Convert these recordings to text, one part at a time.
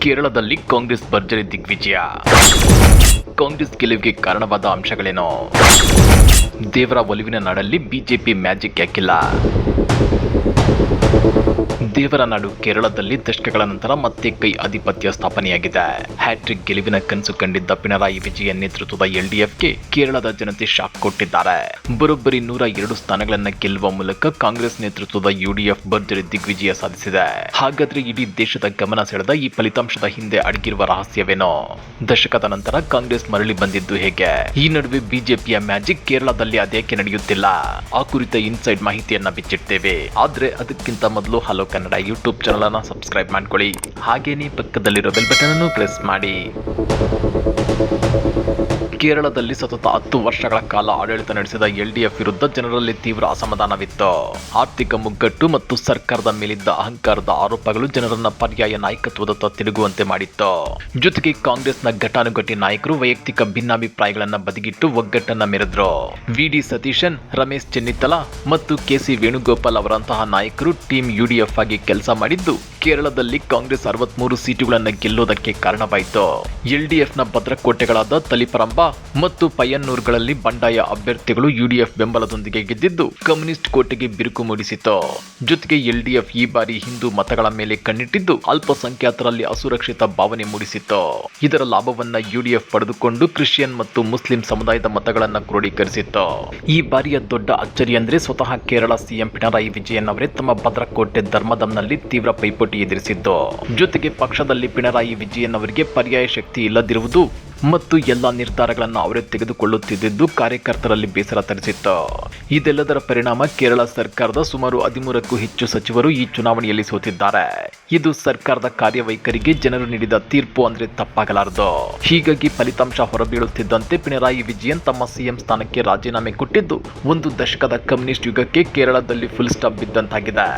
ಕೇರಳದಲ್ಲಿ ಕಾಂಗ್ರೆಸ್ ಭರ್ಜರಿ ದಿಗ್ವಿಜಯ. ಕಾಂಗ್ರೆಸ್ ಗೆಲುವಿಗೆ ಕಾರಣವಾದ ಅಂಶಗಳೇನು? ದೇವರ ಒಲಿವಿನ ನಾಡಲ್ಲಿ ಬಿಜೆಪಿ ಮ್ಯಾಜಿಕ್ ಯಾಕಿಲ್ಲ? ದೇವರ ನಾಡು ಕೇರಳದಲ್ಲಿ ದಶಕಗಳ ನಂತರ ಮತ್ತೆ ಕೈ ಆಧಿಪತ್ಯ ಸ್ಥಾಪನೆಯಾಗಿದೆ. ಹ್ಯಾಟ್ರಿಕ್ ಗೆಲುವಿನ ಕನಸು ಕಂಡಿದ್ದ ಪಿಣರಾಯಿ ವಿಜಯನ್ ನೇತೃತ್ವದ ಎಲ್ಡಿಎಫ್ಗೆ ಕೇರಳದ ಜನತೆ ಶಾಕ್ ಕೊಟ್ಟಿದ್ದಾರೆ. ಬರೋಬ್ಬರಿ 102 ಸ್ಥಾನಗಳನ್ನು ಗೆಲ್ಲುವ ಮೂಲಕ ಕಾಂಗ್ರೆಸ್ ನೇತೃತ್ವದ ಯುಡಿಎಫ್ ಭರ್ಜರಿ ದಿಗ್ವಿಜಯ ಸಾಧಿಸಿದೆ. ಹಾಗಾದ್ರೆ ಇಡೀ ದೇಶದ ಗಮನ ಸೆಳೆದ ಈ ಫಲಿತಾಂಶದ ಹಿಂದೆ ಅಡಗಿರುವ ರಹಸ್ಯವೇನೋ? ದಶಕದ ನಂತರ ಕಾಂಗ್ರೆಸ್ ಮರಳಿ ಬಂದಿದ್ದು ಹೇಗೆ? ಈ ನಡುವೆ ಬಿಜೆಪಿಯ ಮ್ಯಾಜಿಕ್ ಕೇರಳದಲ್ಲಿ ಅದೇಕೆ ನಡೆಯುತ್ತಿಲ್ಲ? ಆ ಕುರಿತ ಇನ್ಸೈಡ್ ಮಾಹಿತಿಯನ್ನ ಬಿಚ್ಚಿಡ್ತೇವೆ. ಆದ್ರೆ ಅದಕ್ಕಿಂತ ಮೊದಲು ಹಲೋ ಕನ್ನಡ ಯೂಟ್ಯೂಬ್ ಚಾನಲ್ ಅನ್ನು ಸಬ್ಸ್ಕ್ರೈಬ್ ಮಾಡ್ಕೊಳ್ಳಿ. ಹಾಗೇನೇ ಪಕ್ಕದಲ್ಲಿರೋ ಬೆಲ್ ಬಟನ್ ಅನ್ನು ಪ್ರೆಸ್ ಮಾಡಿ. ಕೇರಳದಲ್ಲಿ ಸತತ 10 ವರ್ಷಗಳ ಕಾಲ ಆಡಳಿತ ನಡೆಸಿದ ಎಲ್ಡಿಎಫ್ ವಿರುದ್ಧ ಜನರಲ್ಲಿ ತೀವ್ರ ಅಸಮಾಧಾನವಿತ್ತು. ಆರ್ಥಿಕ ಮುಗ್ಗಟ್ಟು ಮತ್ತು ಸರ್ಕಾರದ ಮೇಲಿದ್ದ ಅಹಂಕಾರದ ಆರೋಪಗಳು ಜನರನ್ನ ಪರ್ಯಾಯ ನಾಯಕತ್ವದತ್ತ ತಿರುಗುವಂತೆ ಮಾಡಿತ್ತು. ಜೊತೆಗೆ ಕಾಂಗ್ರೆಸ್ನ ಘಟಾನುಘಟಿ ನಾಯಕರು ವೈಯಕ್ತಿಕ ಭಿನ್ನಾಭಿಪ್ರಾಯಗಳನ್ನ ಬದಿಗಿಟ್ಟು ಒಗ್ಗಟ್ಟನ್ನ ಮೆರೆದ್ರು. ವಿ.ಡಿ. ಸತೀಶನ್, ರಮೇಶ್ ಚೆನ್ನಿತ್ತಲ ಮತ್ತು ಕೆ.ಸಿ. ವೇಣುಗೋಪಾಲ್ ಅವರಂತಹ ನಾಯಕರು ಟೀಮ್ ಯುಡಿಎಫ್ ಆಗಿ ಕೆಲಸ ಮಾಡಿದ್ದು ಕೇರಳದಲ್ಲಿ ಕಾಂಗ್ರೆಸ್ 63 ಸೀಟುಗಳನ್ನು ಗೆಲ್ಲೋದಕ್ಕೆ ಕಾರಣವಾಯಿತು. ಎಲ್ಡಿಎಫ್ನ ಭದ್ರಕೋಟೆಗಳಾದ ತಲಿಪರಂಬ ಮತ್ತು ಪಯ್ಯನ್ನೂರುಗಳಲ್ಲಿ ಬಂಡಾಯ ಅಭ್ಯರ್ಥಿಗಳು ಯುಡಿಎಫ್ ಬೆಂಬಲದೊಂದಿಗೆ ಗೆದ್ದಿದ್ದು ಕಮ್ಯುನಿಸ್ಟ್ ಕೋಟೆಗೆ ಬಿರುಕು ಮೂಡಿಸಿತು. ಜೊತೆಗೆ ಎಲ್ಡಿಎಫ್ ಈ ಬಾರಿ ಹಿಂದೂ ಮತಗಳ ಮೇಲೆ ಕಣ್ಣಿಟ್ಟಿದ್ದು ಅಲ್ಪಸಂಖ್ಯಾತರಲ್ಲಿ ಅಸುರಕ್ಷಿತ ಭಾವನೆ ಮೂಡಿಸಿತ್ತು. ಇದರ ಲಾಭವನ್ನ ಯುಡಿಎಫ್ ಪಡೆದುಕೊಂಡು ಕ್ರಿಶ್ಚಿಯನ್ ಮತ್ತು ಮುಸ್ಲಿಂ ಸಮುದಾಯದ ಮತಗಳನ್ನು ಕ್ರೋಢೀಕರಿಸಿತ್ತು. ಈ ಬಾರಿಯ ದೊಡ್ಡ ಅಚ್ಚರಿ ಅಂದ್ರೆ ಸ್ವತಃ ಕೇರಳ ಸಿಎಂ ಪಿಣರಾಯಿ ವಿಜಯನ್ ಅವರೇ ತಮ್ಮ ಭದ್ರಕೋಟೆ ಧರ್ಮದಂನಲ್ಲಿ ತೀವ್ರ ಪೈಪೋಟಿ ಎದುರಿಸಿದ್ದು. ಜೊತೆಗೆ ಪಕ್ಷದಲ್ಲಿ ಪಿಣರಾಯಿ ವಿಜಯನ್ ಅವರಿಗೆ ಪರ್ಯಾಯ ಶಕ್ತಿ ಇಲ್ಲದಿರುವುದು ಮತ್ತು ಎಲ್ಲಾ ನಿರ್ಧಾರಗಳನ್ನು ಅವರೇ ತೆಗೆದುಕೊಳ್ಳುತ್ತಿದ್ದು ಕಾರ್ಯಕರ್ತರಲ್ಲಿ ಬೇಸರ ತರಿಸಿತ್ತು. ಇದೆಲ್ಲದರ ಪರಿಣಾಮ ಕೇರಳ ಸರ್ಕಾರದ ಸುಮಾರು 13ಕ್ಕೂ ಹೆಚ್ಚು ಸಚಿವರು ಈ ಚುನಾವಣೆಯಲ್ಲಿ ಸೋತಿದ್ದಾರೆ. ಇದು ಸರ್ಕಾರದ ಕಾರ್ಯವೈಖರಿಗೆ ಜನರು ನೀಡಿದ ತೀರ್ಪು ಅಂದ್ರೆ ತಪ್ಪಾಗಲಾರದು. ಹೀಗಾಗಿ ಫಲಿತಾಂಶ ಹೊರಬೀಳುತ್ತಿದ್ದಂತೆ ಪಿಣರಾಯಿ ವಿಜಯನ್ ತಮ್ಮ ಸಿಎಂ ಸ್ಥಾನಕ್ಕೆ ರಾಜೀನಾಮೆ ಕೊಟ್ಟಿದ್ದು ಒಂದು ದಶಕದ ಕಮ್ಯುನಿಸ್ಟ್ ಯುಗಕ್ಕೆ ಕೇರಳದಲ್ಲಿ ಫುಲ್ ಸ್ಟಾಪ್ ಬಿದ್ದಂತಾಗಿದೆ.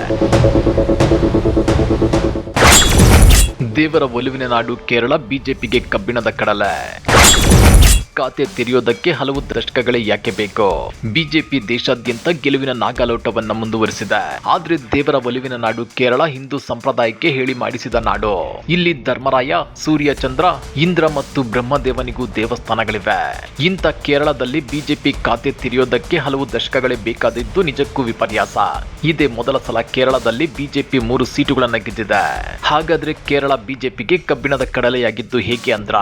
ದೇವರ ಒಲಿವಿನ ನಾಡು ಕೇರಳ ಬಿಜೆಪಿಗೆ ಕಬ್ಬಿಣದ ಕಡಲೆ. ಖಾತೆ ತೆರೆಯೋದಕ್ಕೆ ಹಲವು ದಶಕಗಳೇ ಯಾಕೆ ಬೇಕು? ಬಿಜೆಪಿ ದೇಶಾದ್ಯಂತ ಗೆಲುವಿನ ನಾಗಾಲೋಟವನ್ನ ಮುಂದುವರಿಸಿದೆ. ಆದ್ರೆ ದೇವರ ಒಲಿವಿನ ನಾಡು ಕೇರಳ ಹಿಂದೂ ಸಂಪ್ರದಾಯಕ್ಕೆ ಹೇಳಿ ಮಾಡಿಸಿದ ನಾಡು. ಇಲ್ಲಿ ಧರ್ಮರಾಯ, ಸೂರ್ಯ, ಚಂದ್ರ, ಇಂದ್ರ ಮತ್ತು ಬ್ರಹ್ಮದೇವನಿಗೂ ದೇವಸ್ಥಾನಗಳಿವೆ. ಇಂಥ ಕೇರಳದಲ್ಲಿ ಬಿಜೆಪಿ ಖಾತೆ ತೆರೆಯೋದಕ್ಕೆ ಹಲವು ದಶಕಗಳೇ ಬೇಕಾದಿದ್ದು ನಿಜಕ್ಕೂ ವಿಪರ್ಯಾಸ. ಇದೇ ಮೊದಲ ಸಲ ಕೇರಳದಲ್ಲಿ ಬಿಜೆಪಿ 3 ಸೀಟುಗಳನ್ನ ಗೆದ್ದಿದೆ. ಹಾಗಾದ್ರೆ ಕೇರಳ ಬಿಜೆಪಿಗೆ ಕಬ್ಬಿಣದ ಕಡಲೆಯಾಗಿದ್ದು ಹೇಗೆ ಅಂದ್ರ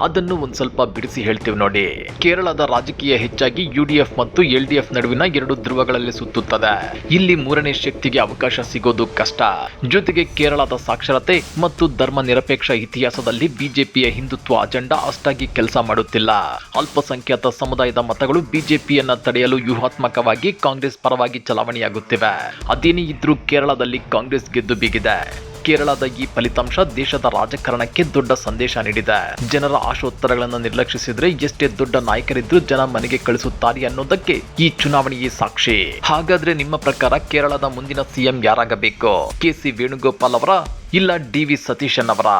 ಅದನ್ನು ಒಂದ್ ಸ್ವಲ್ಪ ಬಿಡಿಸಿ ಹೇಳ್ತೀವಿ ನೋಡಿ. ಕೇರಳದ ರಾಜಕೀಯ ಹೆಚ್ಚಾಗಿ ಯುಡಿಎಫ್ ಮತ್ತು ಎಲ್ಡಿಎಫ್ ನಡುವಿನ 2 ಧ್ರುವಗಳಲ್ಲಿ ಸುತ್ತುತ್ತದೆ. ಇಲ್ಲಿ 3ನೇ ಶಕ್ತಿಗೆ ಅವಕಾಶ ಸಿಗೋದು ಕಷ್ಟ. ಜೊತೆಗೆ ಕೇರಳದ ಸಾಕ್ಷರತೆ ಮತ್ತು ಧರ್ಮ ನಿರಪೇಕ್ಷ ಇತಿಹಾಸದಲ್ಲಿ ಬಿಜೆಪಿಯ ಹಿಂದುತ್ವ ಅಜೆಂಡಾ ಅಷ್ಟಾಗಿ ಕೆಲಸ ಮಾಡುತ್ತಿಲ್ಲ. ಅಲ್ಪಸಂಖ್ಯಾತ ಸಮುದಾಯದ ಮತಗಳು ಬಿಜೆಪಿಯನ್ನ ತಡೆಯಲು ವ್ಯೂಹಾತ್ಮಕವಾಗಿ ಕಾಂಗ್ರೆಸ್ ಪರವಾಗಿ ಚಲಾವಣೆಯಾಗುತ್ತಿವೆ. ಅದೇನೇ ಇದ್ರೂ ಕೇರಳದಲ್ಲಿ ಕಾಂಗ್ರೆಸ್ ಗೆದ್ದು ಬೀಗಿದೆ. ಕೇರಳದ ಈ ಫಲಿತಾಂಶ ದೇಶದ ರಾಜಕಾರಣಕ್ಕೆ ದೊಡ್ಡ ಸಂದೇಶ ನೀಡಿದೆ. ಜನರ ಆಶೋತ್ತರಗಳನ್ನು ನಿರ್ಲಕ್ಷಿಸಿದ್ರೆ ಎಷ್ಟೇ ದೊಡ್ಡ ನಾಯಕರಿದ್ರೂ ಜನ ಮನೆಗೆ ಕಳಿಸುತ್ತಾರೆ ಅನ್ನೋದಕ್ಕೆ ಈ ಚುನಾವಣೆಯೇ ಸಾಕ್ಷಿ. ಹಾಗಾದ್ರೆ ನಿಮ್ಮ ಪ್ರಕಾರ ಕೇರಳದ ಮುಂದಿನ ಸಿಎಂ ಯಾರಾಗಬೇಕು? ಕೆ.ಸಿ. ವೇಣುಗೋಪಾಲ್ ಅವರ ಇಲ್ಲ ಡಿ.ವಿ. ಸತೀಶನ್ ಅವರ?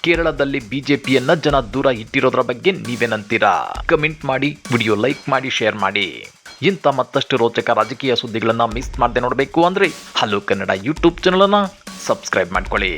ಕೇರಳದಲ್ಲಿ ಬಿಜೆಪಿಯನ್ನ ಜನ ದೂರ ಇಟ್ಟಿರೋದ್ರ ಬಗ್ಗೆ ನೀವೇನಂತೀರಾ? ಕಮೆಂಟ್ ಮಾಡಿ, ವಿಡಿಯೋ ಲೈಕ್ ಮಾಡಿ, ಶೇರ್ ಮಾಡಿ. ಇಂಥ ಮತ್ತಷ್ಟು ರೋಚಕ ರಾಜಕೀಯ ಸುದ್ದಿಗಳನ್ನ ಮಿಸ್ ಮಾಡದೆ ನೋಡಬೇಕು ಅಂದ್ರೆ ಹಲೋ ಕನ್ನಡ ಯೂಟ್ಯೂಬ್ ಚಾನಲ್ ಅನ್ನ ಸಬ್ಸ್ಕ್ರೈಬ್ ಮಾಡ್ಕೊಳ್ಳಿ.